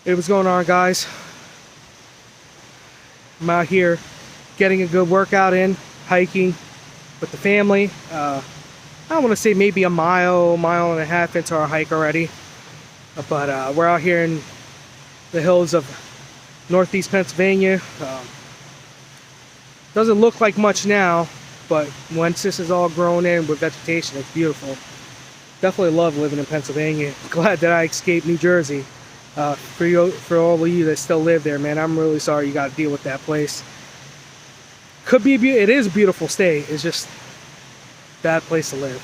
Hey, what's going on, guys? I'm out here getting a good workout in, hiking with the family. I want to say maybe a mile and a half into our hike already. But we're out here in the hills of northeast Pennsylvania. Doesn't look like much now, but once this is all grown in with vegetation, it's beautiful. Definitely love living in Pennsylvania. Glad that I escaped New Jersey. For all of you that still live there, man, I'm really sorry you got to deal with that place. It is a beautiful state. It's just a bad place to live.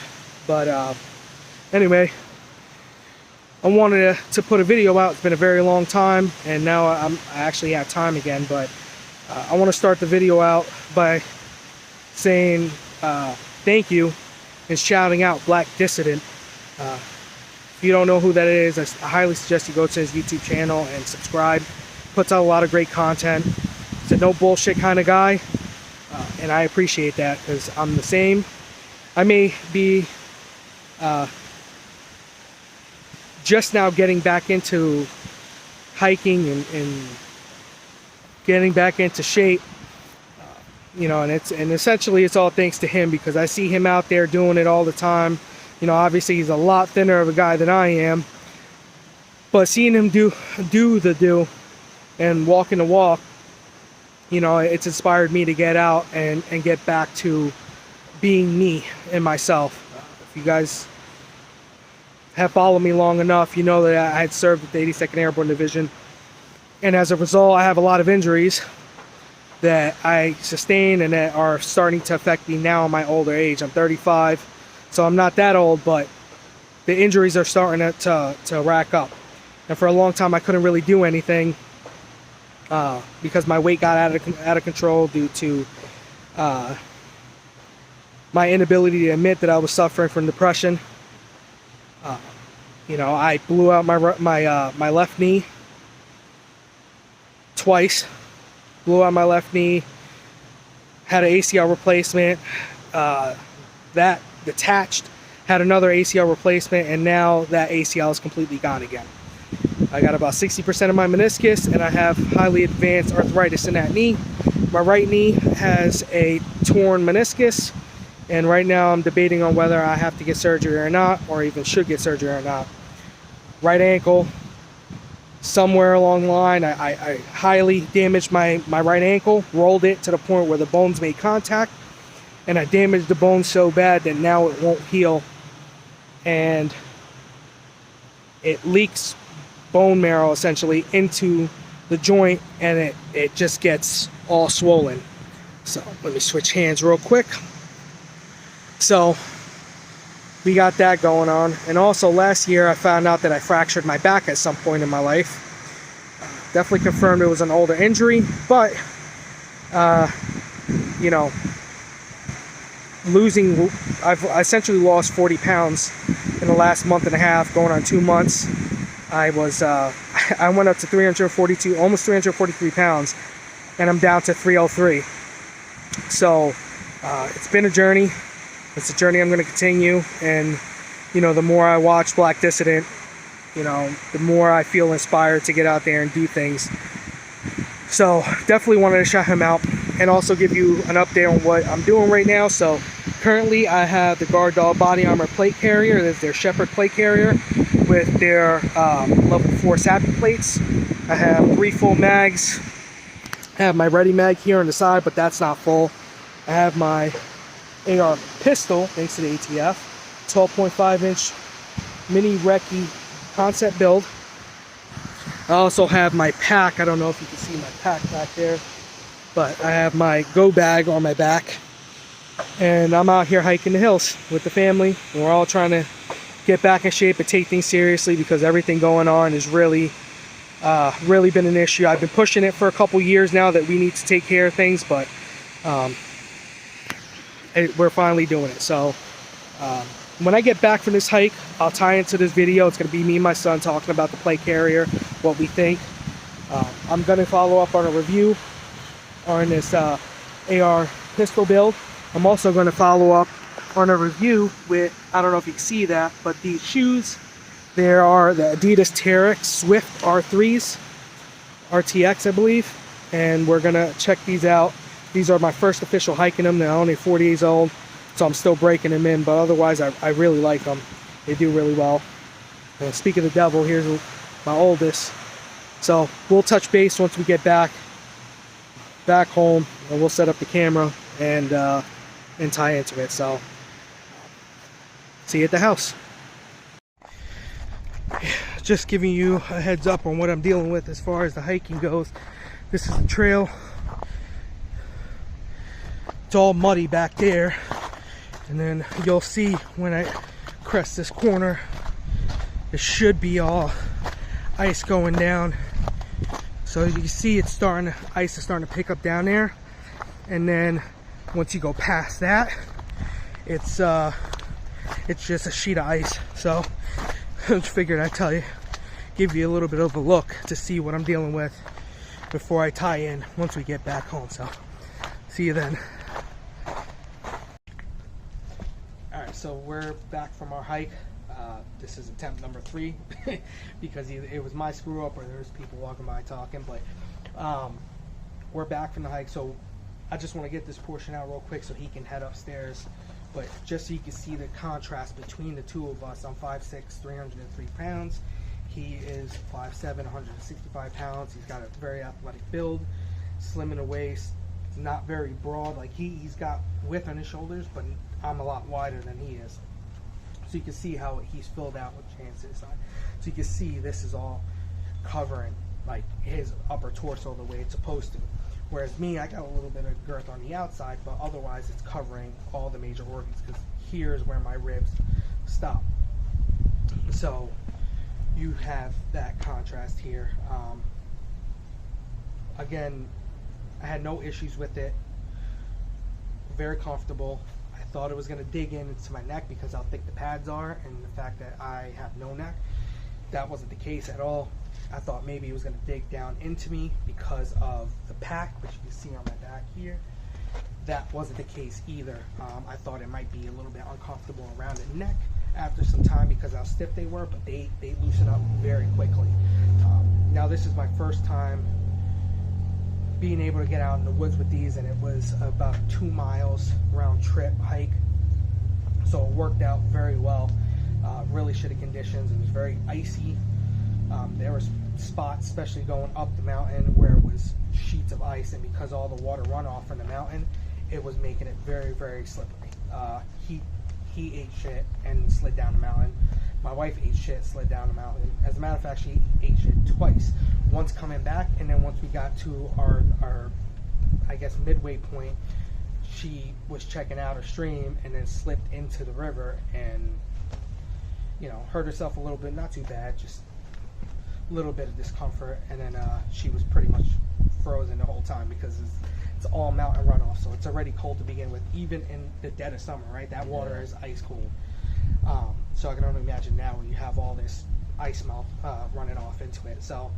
But anyway, I wanted to put a video out. It's been a very long time, and now I actually have time again. But I want to start the video out by saying thank you and shouting out Black Dissident. If you don't know who that is, I highly suggest you go to his YouTube channel and subscribe. Puts out a lot of great content. He's a no bullshit kind of guy, and I appreciate that because I'm the same. I may be just now getting back into hiking and getting back into shape, you know, and essentially it's all thanks to him, because I see him out there doing it all the time. You know, obviously he's a lot thinner of a guy than I am, but seeing him do and walking the walk, you know, it's inspired me to get out and get back to being me and myself. If you guys have followed me long enough, you know that I had served with the 82nd Airborne Division, and as a result I have a lot of injuries that I sustained and that are starting to affect me now in my older age. I'm 35, so I'm not that old, but the injuries are starting to rack up. And for a long time I couldn't really do anything because my weight got out of control due to my inability to admit that I was suffering from depression. You know, I blew out my left knee twice. Blew out my left knee. Had an ACL replacement. That detached. Had another ACL replacement, and now that ACL is completely gone again. I got about 60% of my meniscus, and I have highly advanced arthritis in that knee. My right knee has a torn meniscus, and right now I'm debating on whether I have to get surgery or not, or even should get surgery or not. Right ankle, somewhere along the line, I highly damaged my right ankle, rolled it to the point where the bones made contact, and I damaged the bone so bad that now it won't heal, and it leaks bone marrow essentially into the joint, and it just gets all swollen. So let me switch hands real quick. So we got that going on. And also last year I found out that I fractured my back at some point in my life. Definitely confirmed it was an older injury, but you know, I've essentially lost 40 pounds in the last month and a half, going on 2 months. I went up to 342, almost 343 pounds, and I'm down to 303. So it's been a journey. It's a journey I'm going to continue, and you know, the more I watch Black Dissident, you know, the more I feel inspired to get out there and do things. So definitely wanted to shout him out and also give you an update on what I'm doing right now. So currently I have the Guard Dog Body Armor plate carrier. That's their Sheppard plate carrier with their level 4 Sappy plates. I have 3 full mags. I have my ready mag here on the side, but that's not full. I have my AR pistol, thanks to the ATF, 12.5 inch mini recce concept build. I also have my pack. I don't know if you can see my pack back there, but I have my go bag on my back, and I'm out here hiking the hills with the family, and we're all trying to get back in shape and take things seriously, because everything going on has really been an issue. I've been pushing it for a couple years now that we need to take care of things, but we're finally doing it. So when I get back from this hike, I'll tie into this video. It's going to be me and my son talking about the plate carrier, what we think. I'm going to follow up on a review on this AR pistol build. I'm also going to follow up on a review with, I don't know if you can see that, but these shoes, there are the Addidas Terex Swift R3s. RTX, I believe, and we're gonna check these out. These are my first official hike in them. They're only 40 years old, so I'm still breaking them in, but otherwise I really like them. They do really well. And speak of the devil, here's my oldest. So we'll touch base once we get back home, and we'll set up the camera and tie into it. So see you at the house. Just giving you a heads up on what I'm dealing with as far as the hiking goes. This is the trail. It's all muddy back there, and then you'll see when I crest this corner, it should be all ice going down. So you can see it's ice is starting to pick up down there, and then once you go past that, it's just a sheet of ice. So I just figured I'd tell you, give you a little bit of a look to see what I'm dealing with before I tie in once we get back home. So see you then. Alright, so we're back from our hike. This is attempt number 3 because it was my screw up or there's people walking by talking, but we're back from the hike. So I just want to get this portion out real quick so he can head upstairs. But just so you can see the contrast between the two of us, I'm 5'6", 303 pounds. He is 5'7", 165 pounds. He's got a very athletic build, slim in the waist, not very broad. Like he's got width on his shoulders, but I'm a lot wider than he is. So you can see how he's filled out with chains to his side. So you can see this is all covering like his upper torso the way it's supposed to. Whereas me, I got a little bit of girth on the outside, but otherwise it's covering all the major organs, because here's where my ribs stop. So you have that contrast here. Again, I had no issues with it. Very comfortable. I thought it was going to dig into my neck because how thick the pads are, and the fact that I have no neck. That wasn't the case at all. I thought maybe it was going to dig down into me because of the pack, which you can see on my back here. That wasn't the case either. I thought it might be a little bit uncomfortable around the neck after some time because how stiff they were, but they loosen up very quickly. Now this is my first time being able to get out in the woods with these, and it was about 2 miles round trip hike. So it worked out very well. Really shitty conditions. It was very icy. There were spots, especially going up the mountain, where it was sheets of ice, and because all the water runoff from the mountain, it was making it very, very slippery. He ate shit and slid down the mountain. My wife ate shit, slid down the mountain. As a matter of fact, she ate shit twice. Once coming back, and then once we got to our I guess, midway point, she was checking out a stream and then slipped into the river and, you know, hurt herself a little bit. Not too bad, just a little bit of discomfort, and then she was pretty much frozen the whole time because it's all mountain runoff, so it's already cold to begin with, even in the dead of summer, right? That water is ice cold. So I can only imagine now when you have all this ice melt running off into it. So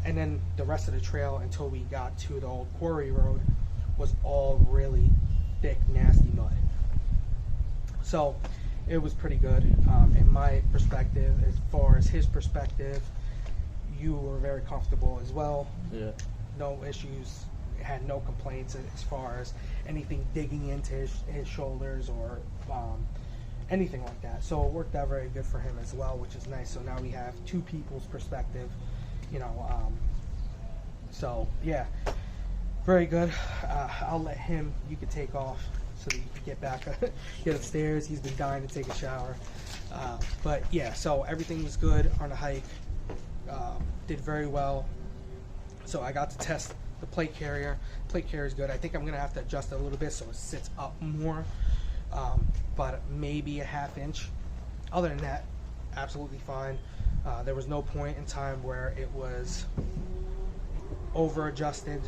and then the rest of the trail until we got to the old quarry road was all really thick, nasty mud. So it was pretty good. In my perspective, as far as his perspective, you were very comfortable as well. Yeah. No issues. Had no complaints as far as anything digging into his shoulders or anything like that. So it worked out very good for him as well, which is nice. So now we have two people's perspective, you know. So yeah, very good. I'll let him. You can take off so that you can get back, get upstairs. He's been dying to take a shower. But yeah, so everything was good on the hike. Did very well. So I got to test the plate carrier. Plate carrier is good. I think I'm gonna have to adjust it a little bit so it sits up more, but maybe a ½ inch. Other than that, absolutely fine. There was no point in time where it was over adjusted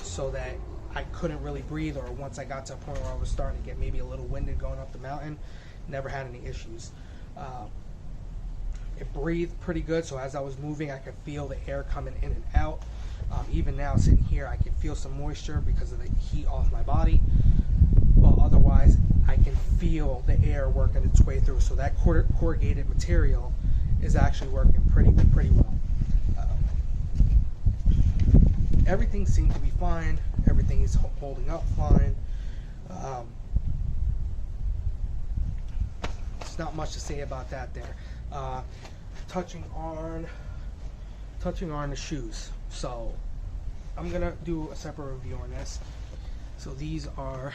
so that I couldn't really breathe, or once I got to a point where I was starting to get maybe a little winded going up the mountain. Never had any issues. It breathed pretty good, so as I was moving I could feel the air coming in and out. Even now sitting here I can feel some moisture because of the heat off my body, but otherwise I can feel the air working its way through, so that corrugated material is actually working pretty well. everything seemed to be fine. Everything is holding up fine. There's not much to say about that there. Touching on the shoes. So I'm gonna do a separate review on this. So these are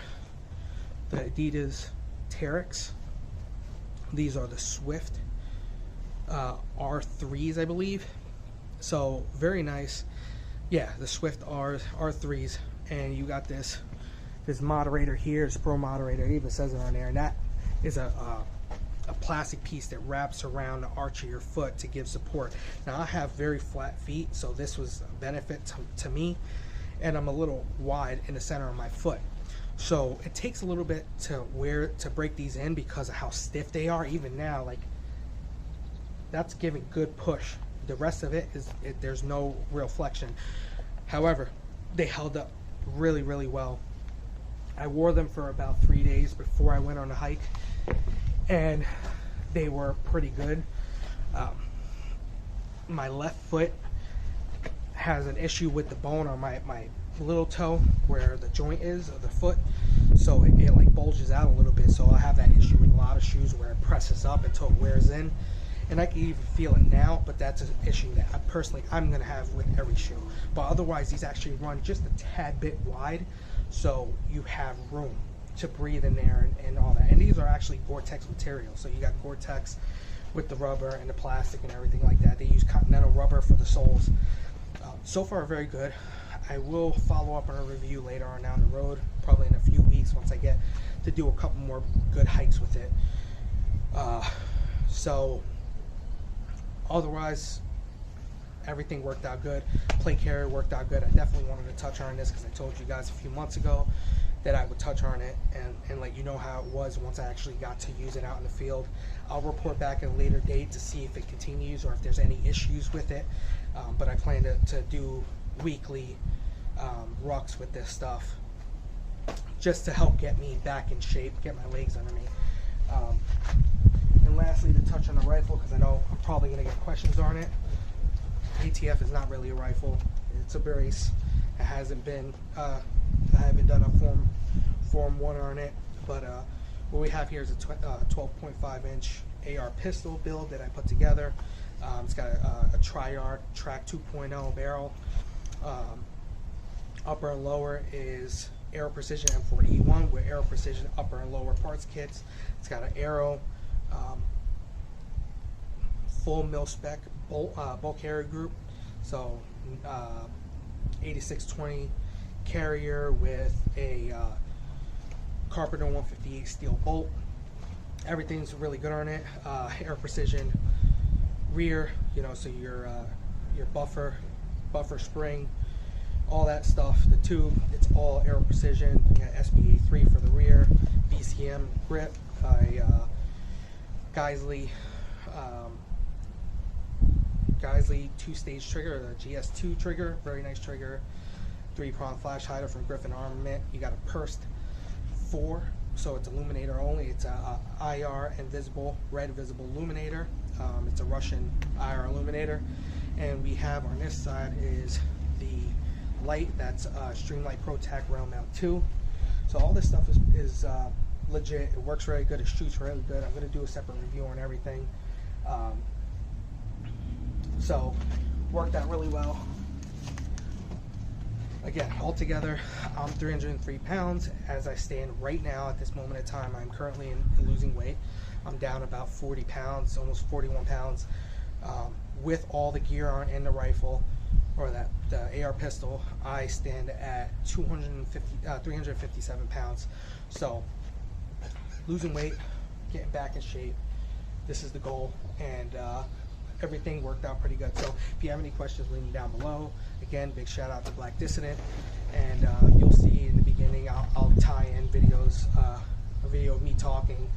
the Adidas Terex. These are the Swift R3s, I believe. So very nice. Yeah, the Swift R3s, and you got this moderator here. It's Pro moderator. It even says it on there, and that is a plastic piece that wraps around the arch of your foot to give support. Now I have very flat feet, so this was a benefit to me, and I'm a little wide in the center of my foot, so it takes a little bit to break these in because of how stiff they are. Even now, like, that's giving good push. The rest of it is there's no real flexion. However, they held up really, really well. I wore them for about 3 days before I went on a hike, and they were pretty good. My left foot has an issue with the bone on my little toe where the joint is of the foot, so it like bulges out a little bit. So I have that issue with a lot of shoes where it presses up until it wears in, and I can even feel it now, but that's an issue that I'm gonna have with every shoe. But otherwise, these actually run just a tad bit wide, so you have room to breathe in there and all that. And these are actually Gore-Tex material, so you got Gore-Tex with the rubber and the plastic and everything like that. They use Continental rubber for the soles. So far, very good. I will follow up on a review later on down the road, probably in a few weeks once I get to do a couple more good hikes with it. So otherwise, everything worked out good. Plate carrier worked out good. I definitely wanted to touch on this because I told you guys a few months ago that I would touch on it and let you know how it was once I actually got to use it out in the field. I'll report back at a later date to see if it continues or if there's any issues with it. But I plan to do weekly rucks with this stuff just to help get me back in shape, get my legs under me. And lastly, to touch on the rifle, because I know I'm probably going to get questions on it. ATF is not really a rifle. It's a brace. It hasn't been, I haven't done a Form 1 on it, but what we have here is a 12.5 inch AR pistol build that I put together. It's got a Tri-Arc Track 2.0 barrel. Upper and lower is Aero Precision M4E1 with Aero Precision upper and lower parts kits. It's got an Aero full mil spec bolt carrier group, so 8620 carrier with a Carpenter 158 steel bolt. Everything's really good on it. Aero Precision rear, so your buffer spring, all that stuff. The tube, it's all Aero Precision. You got SBA3 for the rear, BCM grip, Geisley two-stage trigger, the GS2 trigger, very nice trigger. 3-prong flash hider from Griffin Armament. You got a Pursed 4, so it's illuminator only. It's a IR and red visible illuminator. It's a Russian IR illuminator. And we have on this side is the light, that's Streamlight Pro Tac Rail Mount 2. So all this stuff is legit. It works very good. It shoots really good. I'm going to do a separate review on everything. So worked out really well. Again, altogether, I'm 303 pounds. As I stand right now at this moment in time, I'm currently in losing weight. I'm down about 40 pounds, almost 41 pounds. With all the gear on and the rifle, or the AR pistol, I stand at 357 pounds. So losing weight, getting back in shape, this is the goal, and everything worked out pretty good. So if you have any questions, leave them down below. Again, big shout out to Black Dissident, and you'll see in the beginning I'll tie in videos, a video of me talking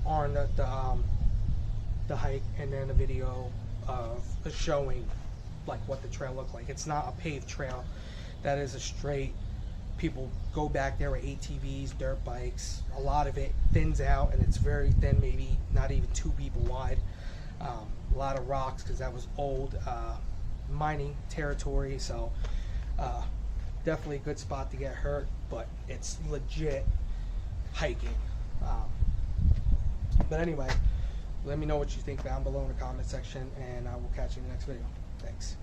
on the hike, and then a video of showing like what the trail looked like. It's not a paved trail. That is a straight, people go back there with ATVs, dirt bikes. A lot of it thins out and it's very thin, maybe not even 2 people wide. A lot of rocks because that was old mining territory, so Definitely a good spot to get hurt, but it's legit hiking. But anyway, let me know what you think down below in the comment section, and I will catch you in the next video. Thanks.